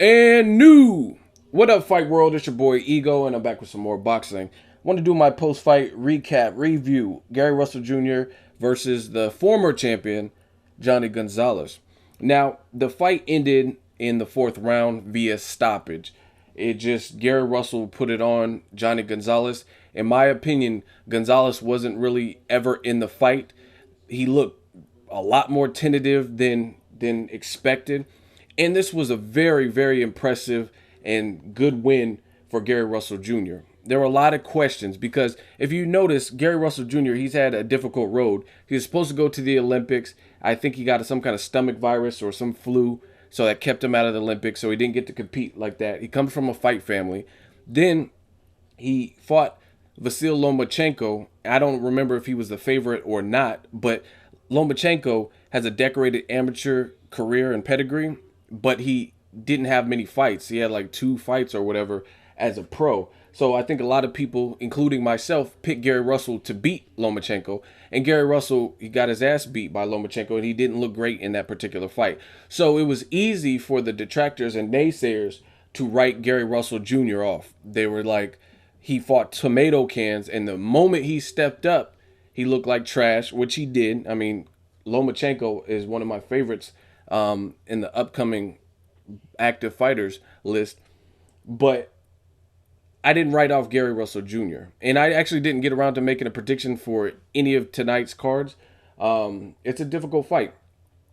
And new. What up, Fight World? It's your boy Ego, and I'm back with some more boxing. I want to do my post-fight recap review. Gary Russell Jr. versus the former champion, Jhonny Gonzalez. Now, the fight ended in the fourth round via stoppage. Gary Russell put it on Jhonny Gonzalez. In my opinion, Gonzalez wasn't really ever in the fight. He looked a lot more tentative than expected. And this was a very, very impressive and good win for Gary Russell Jr. There were a lot of questions because if you notice, Gary Russell Jr., he's had a difficult road. He was supposed to go to the Olympics. I think he got some kind of stomach virus or some flu, so that kept him out of the Olympics, so he didn't get to compete like that. He comes from a fight family. Then he fought Vasyl Lomachenko. I don't remember if he was the favorite or not, but Lomachenko has a decorated amateur career and pedigree, but he didn't have many fights. He had like 2 fights or whatever as a pro. So I think a lot of people, including myself, picked Gary Russell to beat Lomachenko. And Gary Russell, he got his ass beat by Lomachenko, and he didn't look great in that particular fight. So it was easy for the detractors and naysayers to write Gary Russell Jr. off. They were like, he fought tomato cans, and the moment he stepped up, he looked like trash, which he did. I mean, Lomachenko is one of my favorites in the upcoming active fighters list. But I didn't write off Gary Russell Jr. And I actually didn't get around to making a prediction for any of tonight's cards. It's a difficult fight.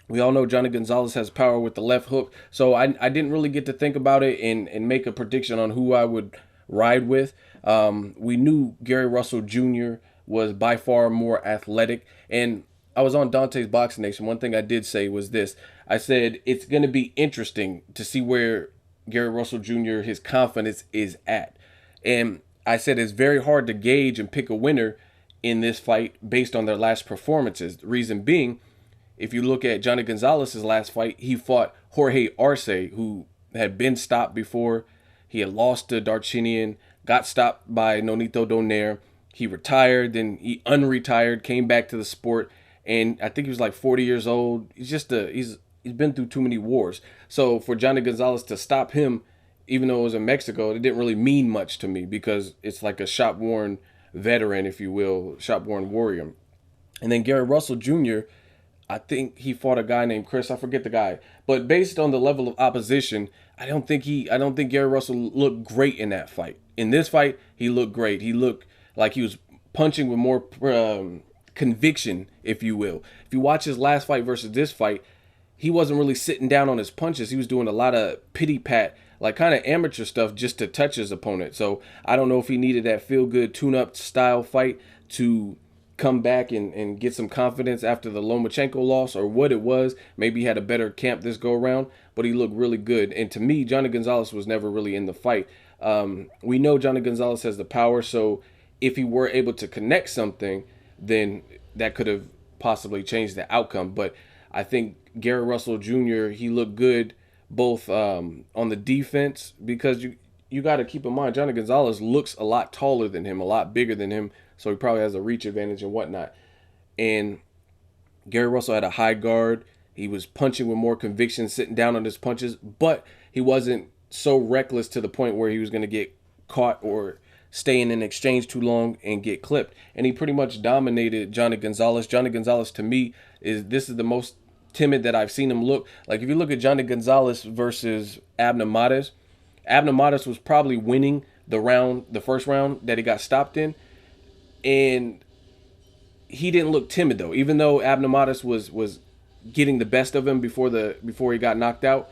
We all know Jhonny Gonzalez has power with the left hook. So I didn't really get to think about it and make a prediction on who I would ride with. We knew Gary Russell Jr. was by far more athletic. And I was on Dante's Boxing Nation. One thing I did say was this. I said, it's going to be interesting to see where Gary Russell Jr., his confidence is at. And I said it's very hard to gauge and pick a winner in this fight based on their last performances. The reason being, if you look at Jhonny Gonzalez's last fight, he fought Jorge Arce, who had been stopped before. He had lost to Darchinian, got stopped by Nonito Donaire. He retired, then he unretired, came back to the sport, and I think he was like 40 years old. He's been through too many wars. So for Jhonny Gonzalez to stop him, even though it was in Mexico, it didn't really mean much to me because it's like a shop-worn veteran, if you will, shop-worn warrior. And then Gary Russell Jr., I think he fought a guy named Chris. I forget the guy. But based on the level of opposition, I don't think Gary Russell looked great in that fight. In this fight, he looked great. He looked like he was punching with more conviction, if you will. If you watch his last fight versus this fight, he wasn't really sitting down on his punches. He was doing a lot of pity-pat, like kind of amateur stuff just to touch his opponent. So I don't know if he needed that feel-good tune-up style fight to come back and get some confidence after the Lomachenko loss or what it was. Maybe he had a better camp this go-around, but he looked really good. And to me, Jhonny Gonzalez was never really in the fight. We know Jhonny Gonzalez has the power, so if he were able to connect something, then that could have possibly changed the outcome. But I think Gary Russell Jr., he looked good both on the defense, because you got to keep in mind, Jhonny Gonzalez looks a lot taller than him, a lot bigger than him, so he probably has a reach advantage and whatnot. And Gary Russell had a high guard. He was punching with more conviction, sitting down on his punches, but he wasn't so reckless to the point where he was going to get caught or stay in an exchange too long and get clipped. And he pretty much dominated Jhonny Gonzalez. Jhonny Gonzalez, to me, is the most timid that I've seen him look. Like if you look at Jhonny Gonzalez versus Abner Mares was probably winning the first round that he got stopped in, and he didn't look timid though. Even though Abner Mares was getting the best of him before he got knocked out,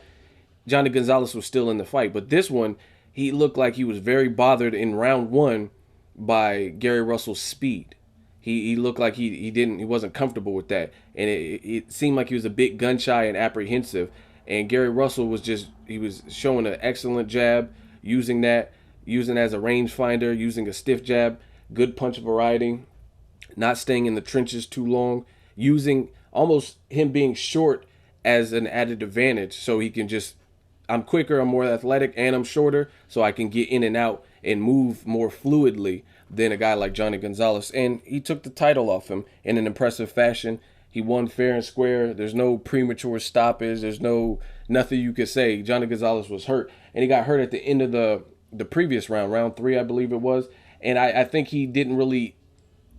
Jhonny Gonzalez was still in the fight. But this one, he looked like he was very bothered in round 1 by Gary Russell's speed. He looked like he wasn't comfortable with that, and it seemed like he was a bit gun shy and apprehensive. And Gary Russell was showing an excellent jab, using as a rangefinder, using a stiff jab, good punch variety, not staying in the trenches too long, using almost him being short as an added advantage, so he can just, I'm quicker, I'm more athletic, and I'm shorter, so I can get in and out and move more fluidly than a guy like Jhonny Gonzalez. And he took the title off him in an impressive fashion. He won fair and square. There's no premature stoppage. There's no nothing you could say. Jhonny Gonzalez was hurt, and he got hurt at the end of the previous round, round 3, I believe it was. And I think he didn't really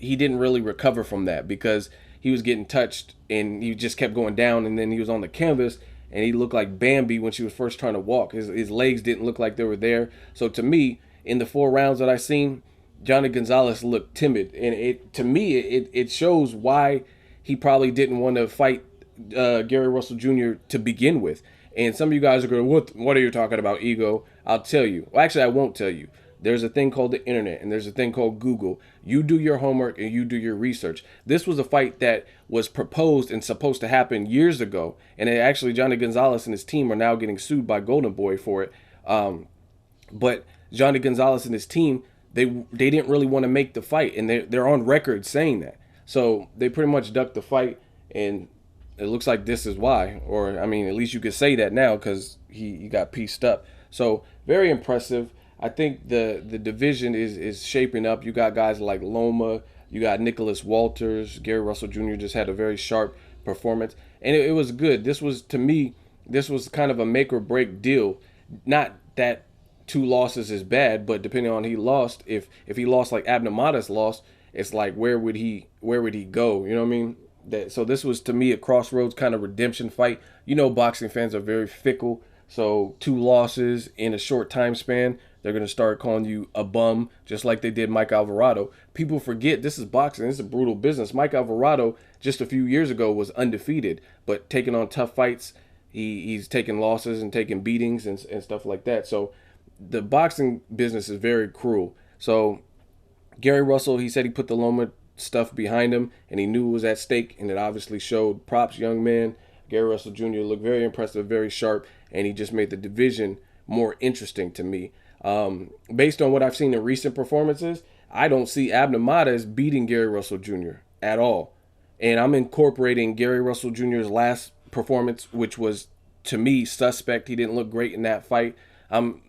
recover from that because he was getting touched and he just kept going down, and then he was on the canvas and he looked like Bambi when she was first trying to walk. His legs didn't look like they were there. So to me, in the 4 rounds that I seen, Jhonny Gonzalez looked timid, and it shows why he probably didn't want to fight Gary Russell Jr. to begin with. And some of you guys are going, what are you talking about, Ego? I'll tell you. Well, actually, I won't tell you. There's a thing called the internet, and there's a thing called Google. You do your homework and you do your research. This was a fight that was proposed and supposed to happen years ago, and actually Jhonny Gonzalez and his team are now getting sued by Golden Boy for it. But Jhonny Gonzalez and his team, they didn't really want to make the fight, and they're on record saying that. So they pretty much ducked the fight, and it looks like this is why. Or, I mean, at least you could say that now because he got pieced up. So very impressive. I think the division is shaping up. You got guys like Loma. You got Nicholas Walters. Gary Russell Jr. just had a very sharp performance. And it was good. This was, to me, this was kind of a make or break deal. Not that 2 losses is bad, but depending on he lost, if he lost like Abner Matas lost, it's like where would he go? You know what I mean? So this was, to me, a crossroads kind of redemption fight. You know, boxing fans are very fickle. So 2 losses in a short time span, they're going to start calling you a bum, just like they did Mike Alvarado. People forget this is boxing. This is a brutal business. Mike Alvarado, just a few years ago, was undefeated, but taking on tough fights, he's taking losses and taking beatings and stuff like that. So the boxing business is very cruel. So Gary Russell, he said he put the Loma stuff behind him, and he knew it was at stake, and it obviously showed. Props, young man. Gary Russell Jr. looked very impressive, very sharp, and he just made the division more interesting to me. Based on what I've seen in recent performances, I don't see Abner Matas beating Gary Russell Jr. at all. And I'm incorporating Gary Russell Jr.'s last performance, which was, to me, suspect. He didn't look great in that fight. I'm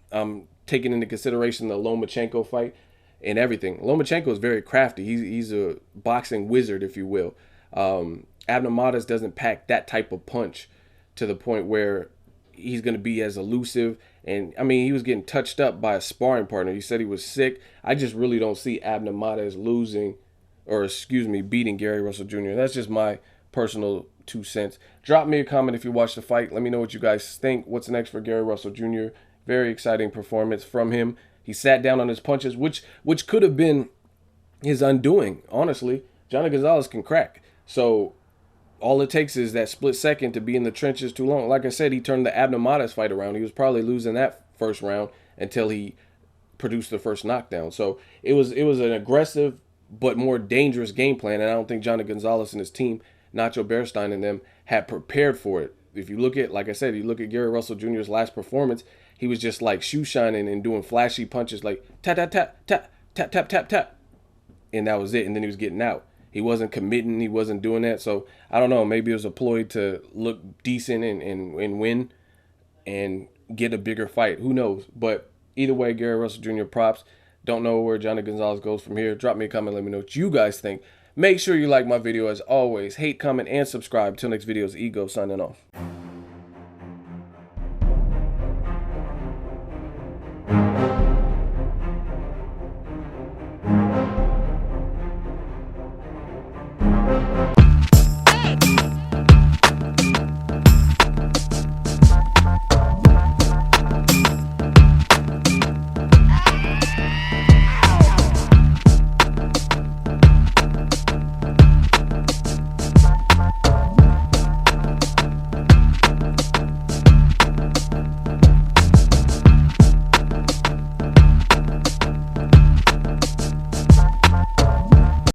taking into consideration the Lomachenko fight and everything. Lomachenko is very crafty. He's a boxing wizard, if you will. Abner Matas doesn't pack that type of punch to the point where he's going to be as elusive. And, I mean, he was getting touched up by a sparring partner. He said he was sick. I just really don't see Abner Matas beating Gary Russell Jr. That's just my personal 2 cents. Drop me a comment if you watched the fight. Let me know what you guys think. What's next for Gary Russell Jr.? Very exciting performance from him. He sat down on his punches, which could have been his undoing, honestly. Jhonny Gonzalez can crack. So all it takes is that split second to be in the trenches too long. Like I said, he turned the Abner Matas fight around. He was probably losing that first round until he produced the first knockdown. So it was an aggressive but more dangerous game plan, and I don't think Jhonny Gonzalez and his team, Nacho Bearstein and them, had prepared for it. If you look at, like I said, you look at Gary Russell Jr.'s last performance, he was just like shoe shining and doing flashy punches like tap, tap, tap, tap, tap, tap, tap, tap. And that was it. And then he was getting out. He wasn't committing. He wasn't doing that. So I don't know. Maybe it was a ploy to look decent and win and get a bigger fight. Who knows? But either way, Gary Russell Jr. props. Don't know where Jhonny Gonzalez goes from here. Drop me a comment. Let me know what you guys think. Make sure you like my video as always. Hate, comment, and subscribe. Till next video is Ego signing off.